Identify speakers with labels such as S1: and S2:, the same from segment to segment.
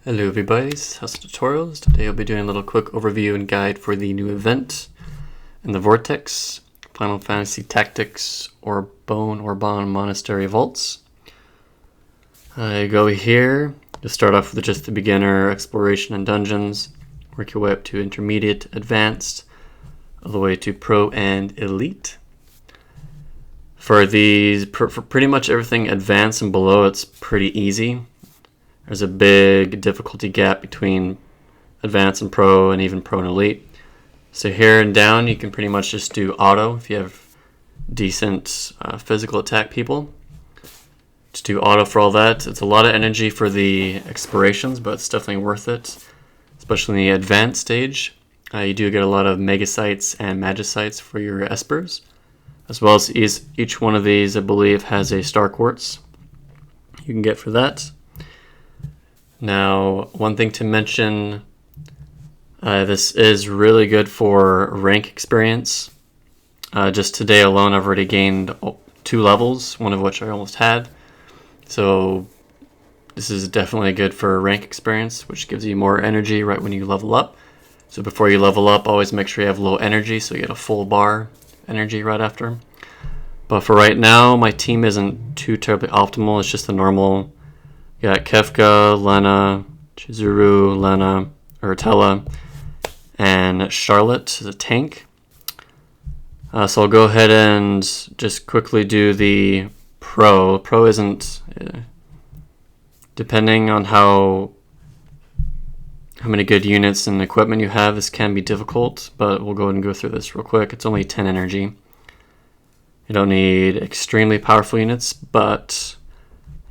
S1: Hello everybody, this is House Tutorials. Today I'll be doing a little quick overview and guide for the new event in the Vortex, Final Fantasy Tactics Orbonne Monastery Vaults. I go here to start off with just the beginner exploration and dungeons, work your way up to intermediate, advanced, all the way to pro and elite. For pretty much everything advanced and below, it's pretty easy. There's a big difficulty gap between advanced and pro and even pro and elite. So here and down you can pretty much just do auto if you have decent physical attack people. Just do auto for all that. It's a lot of energy for the explorations, but it's definitely worth it, especially in the advanced stage. You do get a lot of megasites and magicites for your espers, as well as each one of these I believe has a star quartz you can get for that. Now, one thing to mention, this is really good for rank experience. Just today alone, I've already gained 2 levels, one of which I almost had. So this is definitely good for rank experience, which gives you more energy right when you level up. So before you level up, always make sure you have low energy so you get a full bar energy right after. But for right now, my team isn't too terribly optimal. It's just the normal. You got Kefka, Lena, Chizuru, Lena, Urtella, and Charlotte as a tank. So I'll go ahead and just quickly do the pro. Pro isn't, depending on how many good units and equipment you have, this can be difficult, but we'll go ahead and go through this real quick. It's only 10 energy. You don't need extremely powerful units, but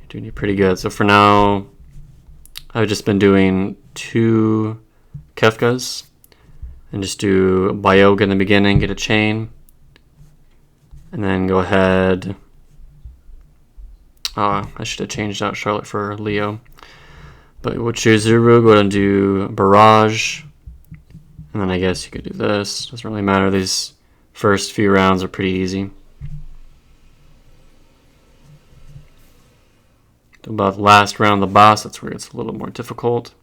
S1: doing it pretty good. So for now, I've just been doing 2 Kefkas and just do Blizzaga in the beginning, get a chain, and then go ahead. I should have changed out Charlotte for Leo, but we'll choose Zuru, go ahead and do Barrage, and then I guess you could do this. Doesn't really matter. These first few rounds are pretty easy. About the last round, the boss, that's where it's a little more difficult.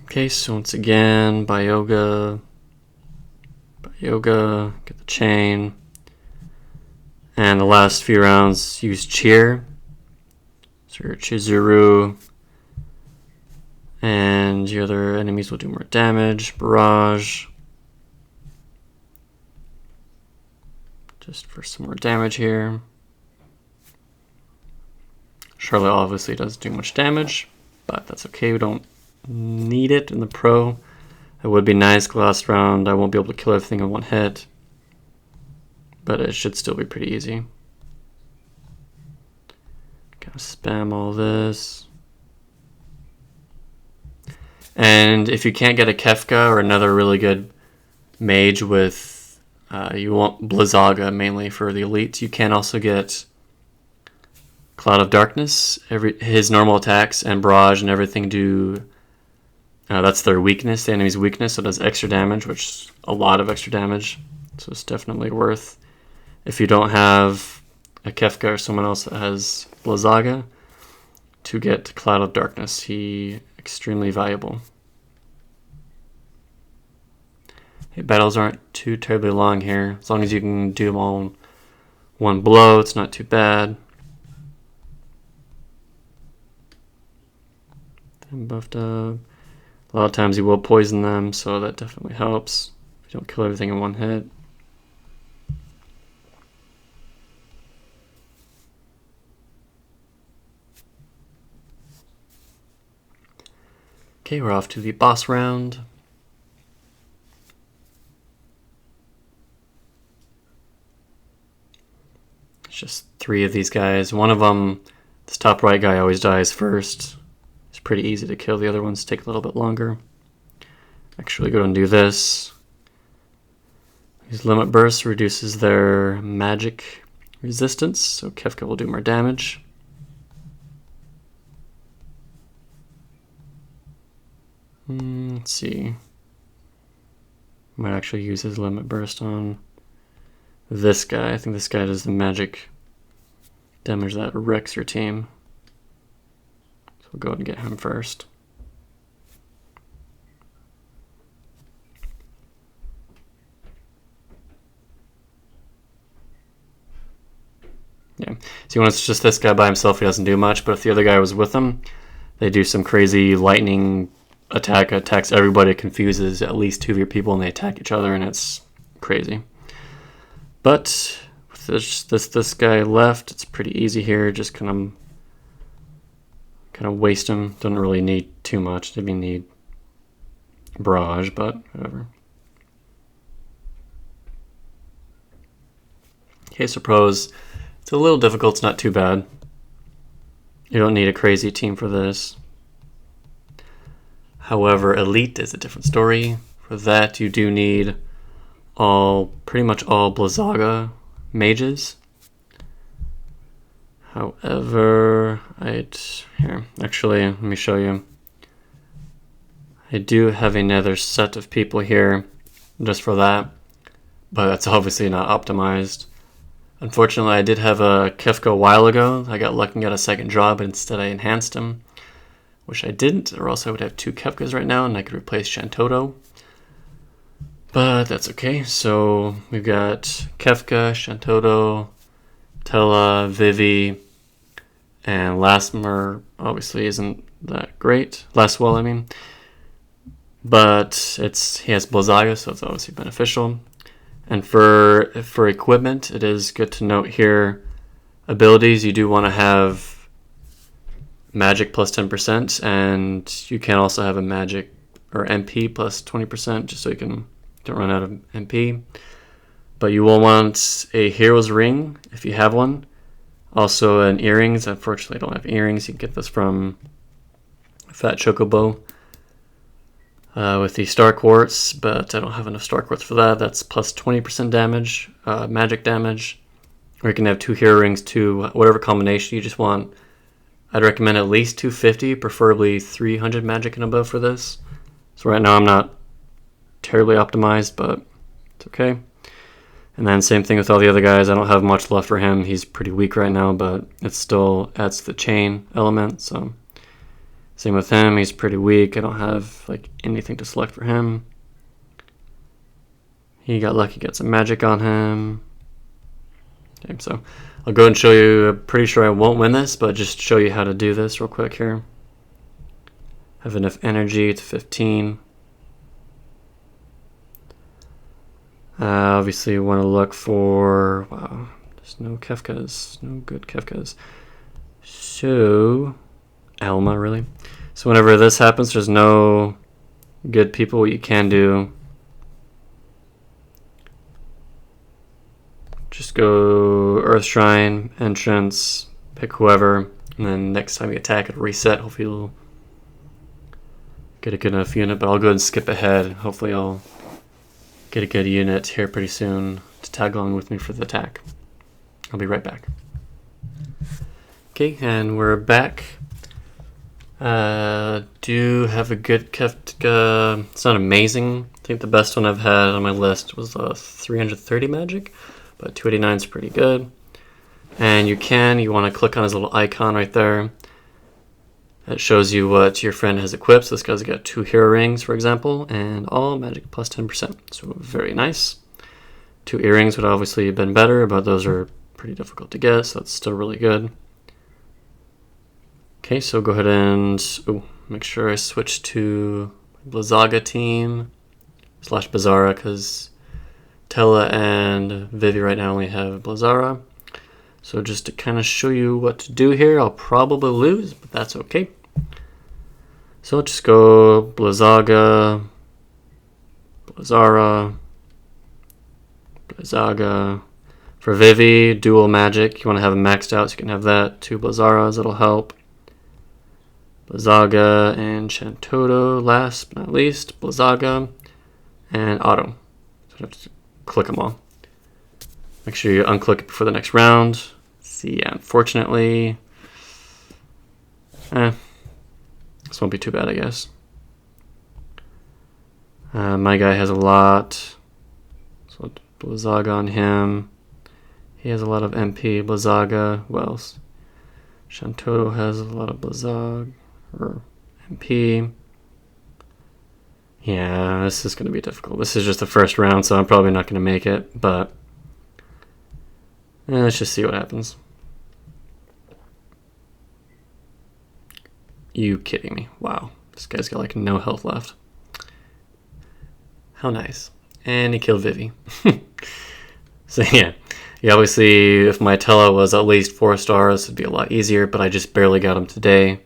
S1: Okay, so once again, Blizzaga, get the chain. And the last few rounds, use Cheer. So your Chizuru. And your other enemies will do more damage. Barrage. Just for some more damage here. Charlotte obviously doesn't do much damage, but that's okay. We don't need it in the pro. It would be nice last round. I won't be able to kill everything in one hit, but it should still be pretty easy. Gotta spam all this. And if you can't get a Kefka or another really good mage with, you want blizzaga mainly for the elites, you can also get Cloud of Darkness. His normal attacks and barrage and everything do, that's their weakness, the enemy's weakness, so it does extra damage, which is a lot of extra damage, so it's definitely worth, if you don't have a Kefka or someone else that has blizzaga, to get Cloud of Darkness. He extremely valuable. Okay, battles aren't too terribly long here. As long as you can do them all in one blow, it's not too bad. Buffed up. A lot of times you will poison them, so that definitely helps if you don't kill everything in one hit. Okay, we're off to the boss round. It's just 3 of these guys. One of them, this top right guy, always dies first. Pretty easy to kill. The other ones take a little bit longer. Actually, go and do this. Use Limit Burst, reduces their magic resistance, so Kefka will do more damage. Let's see. Might actually use his Limit Burst on this guy. I think this guy does the magic damage that wrecks your team. we'll go and get him first. Yeah, see, when it's just this guy by himself, he doesn't do much, but if the other guy was with him, they do some crazy lightning attack, attacks everybody, it confuses at least 2 of your people, and they attack each other, and it's crazy. But with this guy left, it's pretty easy here. Just kind of waste him. Don't really need too much. Maybe need barrage, but whatever. Okay, so pros. It's a little difficult. It's not too bad. You don't need a crazy team for this. However, elite is a different story. For that, you do need pretty much all blizzaga mages. However, here, actually, let me show you. I do have another set of people here just for that, but that's obviously not optimized. Unfortunately, I did have a Kefka a while ago. I got lucky and got a second draw, but instead I enhanced him. Wish I didn't, or else I would have 2 Kefkas right now, and I could replace Shantoto. But that's okay. So we've got Kefka, Shantoto, Tella, Vivi, and Lasmer obviously isn't that great. Laswell, I mean. But he has blizzaga, so it's obviously beneficial. And for equipment, it is good to note here, abilities, you do want to have magic plus 10%, and you can also have a magic or MP plus 20%, just so you don't run out of MP. But you will want a hero's ring if you have one. Also an earrings. Unfortunately, I don't have earrings. You can get this from Fat Chocobo. With the Star Quartz, but I don't have enough Star Quartz for that. That's plus 20% damage, magic damage. Or you can have 2 hero rings, whatever combination you just want. I'd recommend at least 250, preferably 300 magic and above for this. So right now I'm not terribly optimized, but it's okay. And then same thing with all the other guys. I don't have much left for him. He's pretty weak right now, but it still adds to the chain element, so... Same with him, he's pretty weak. I don't have anything to select for him. He got lucky, got some magic on him. Okay, so I'll go and show you. I'm pretty sure I won't win this, but just show you how to do this real quick here. Have enough energy, it's 15. Obviously you want to look for, wow, there's no Kefkas, no good Kefkas. So, Alma, really. So whenever this happens, there's no good people. What you can do, just go Earth Shrine, Entrance, pick whoever, and then next time you attack, it'll reset. Hopefully you'll get a good enough unit, but I'll go ahead and skip ahead. Hopefully I'll get a good unit here pretty soon to tag along with me for the attack. I'll be right back. Okay, and we're back. Do have a good Kefka. It's not amazing. I think the best one I've had on my list was 330 magic, but 289 is pretty good. And you want to click on his little icon right there. That shows you what your friend has equipped. So this guy's got 2 hero rings, for example, and all magic plus 10%. So very nice. 2 earrings would obviously have been better, but those are pretty difficult to get, so it's still really good. Okay, so go ahead and make sure I switch to blizzaga team / blizzara, because Tella and Vivi right now only have blizzara. So just to kind of show you what to do here, I'll probably lose, but that's okay. So I'll just go blizzaga, blizzara, blizzaga. For Vivi, dual magic. You want to have it maxed out so you can have that. 2 blizzaras, that'll help. Blizzaga and Shantoto, last but not least, blizzaga and auto. So I have to click them all. Make sure you unclick it before the next round. See, yeah, unfortunately, this won't be too bad, I guess. My guy has a lot, so blizzaga on him. He has a lot of MP. Blizzaga, who else? Shantoto has a lot of blizzaga. or MP. Yeah, this is going to be difficult. This is just the first round, so I'm probably not going to make it, but let's just see what happens. You kidding me? Wow, this guy's got like no health left. How nice. And he killed Vivi. So yeah, obviously if my Tela was at least 4 stars, it'd be a lot easier, but I just barely got him today.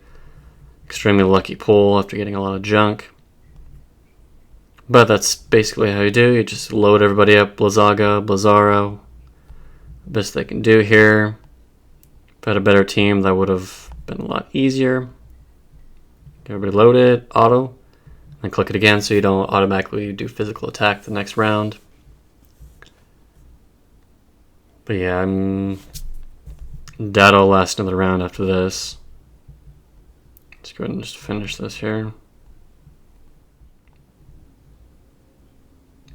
S1: Extremely lucky pull after getting a lot of junk. But that's basically how you do. You just load everybody up, blizzaga, blizzara. Best they can do here. If I had a better team, that would have been a lot easier. Get everybody loaded, auto, and click it again so you don't automatically do physical attack the next round. But yeah, that'll last another round after this. Let's go ahead and just finish this here.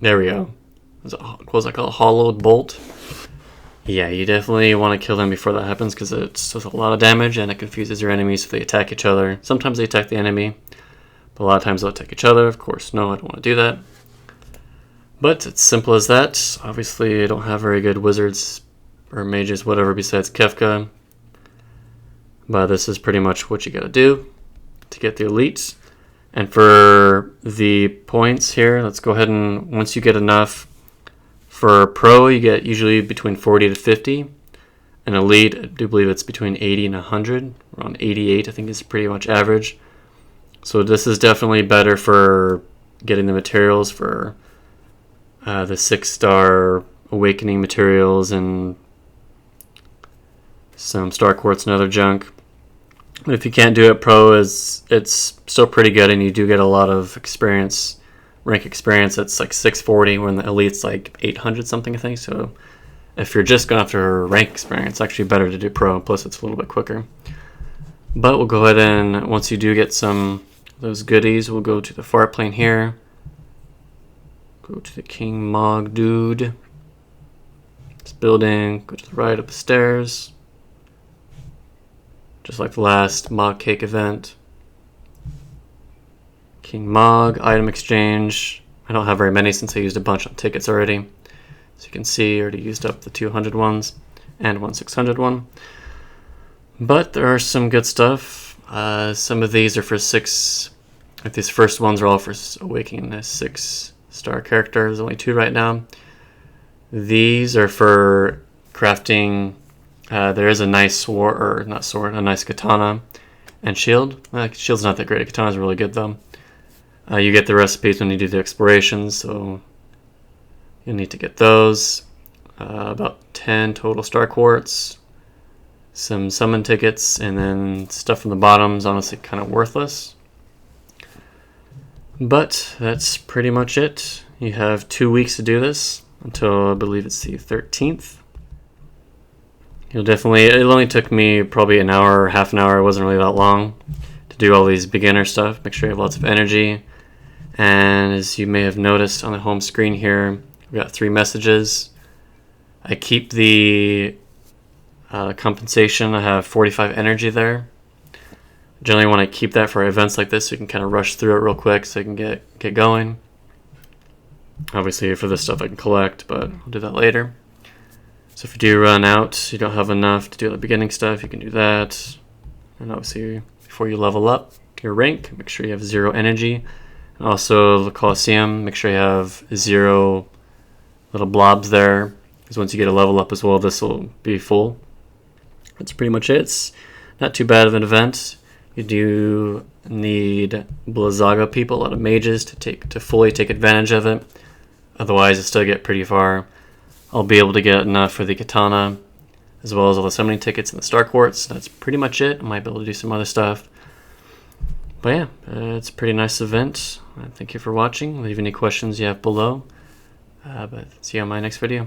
S1: There we go. What was that called? Hollowed bolt. Yeah, you definitely want to kill them before that happens because it does a lot of damage and it confuses your enemies if they attack each other. Sometimes they attack the enemy, but a lot of times they'll attack each other. Of course, no, I don't want to do that. But it's simple as that. Obviously, I don't have very good wizards or mages, whatever, besides Kefka. But this is pretty much what you got to do to get the elites. And for the points here, let's go ahead and once you get enough, for pro you get usually between 40 to 50. And elite, I do believe it's between 80 and 100. Around 88 I think is pretty much average. So this is definitely better for getting the materials for the 6-star awakening materials and some star quartz and other junk. But if you can't do it, pro it's still pretty good, and you do get a lot of experience, rank experience. It's like 640 when the elite's like 800 something I think. So if you're just going after rank experience, it's actually better to do pro, plus it's a little bit quicker. But we'll go ahead and once you do get some of those goodies, we'll go to the far plane here. Go to the King Mog dude. This building, go to the right up the stairs. Just like the last Mog Cake event. King Mog, item exchange. I don't have very many since I used a bunch on tickets already. So you can see I already used up the 200 ones and 600 one. But there are some good stuff. Some of these are for 6. Like these first ones are all for awakening a 6-star character. There's only 2 right now. These are for crafting. There is a nice sword, or not sword, a nice katana and shield. Shield's not that great. Katana's really good though. You get the recipes when you do the explorations, so you'll need to get those. About 10 total star quartz, some summon tickets, and then stuff from the bottom's honestly kind of worthless. But that's pretty much it. You have 2 weeks to do this until I believe it's the 13th. It only took me probably an hour or half an hour. It wasn't really that long to do all these beginner stuff. Make sure you have lots of energy. And as you may have noticed on the home screen here, we got 3 messages. I keep the compensation. I have 45 energy there. Generally want to keep that for events like this so you can kind of rush through it real quick so you can get going. Obviously for this stuff I can collect, but I'll do that later. So if you do run out, you don't have enough to do the beginning stuff, you can do that. And obviously before you level up your rank, make sure you have 0 energy. And also the Colosseum, make sure you have 0 little blobs there, because once you get a level up as well, this will be full. That's pretty much it. It's not too bad of an event. You do need blizzaga people, a lot of mages to fully take advantage of it. Otherwise, you'll still get pretty far. I'll be able to get enough for the katana, as well as all the summoning tickets and the star quartz. That's pretty much it. I might be able to do some other stuff. But yeah, it's a pretty nice event. Thank you for watching. Leave any questions you have below. But see you on my next video.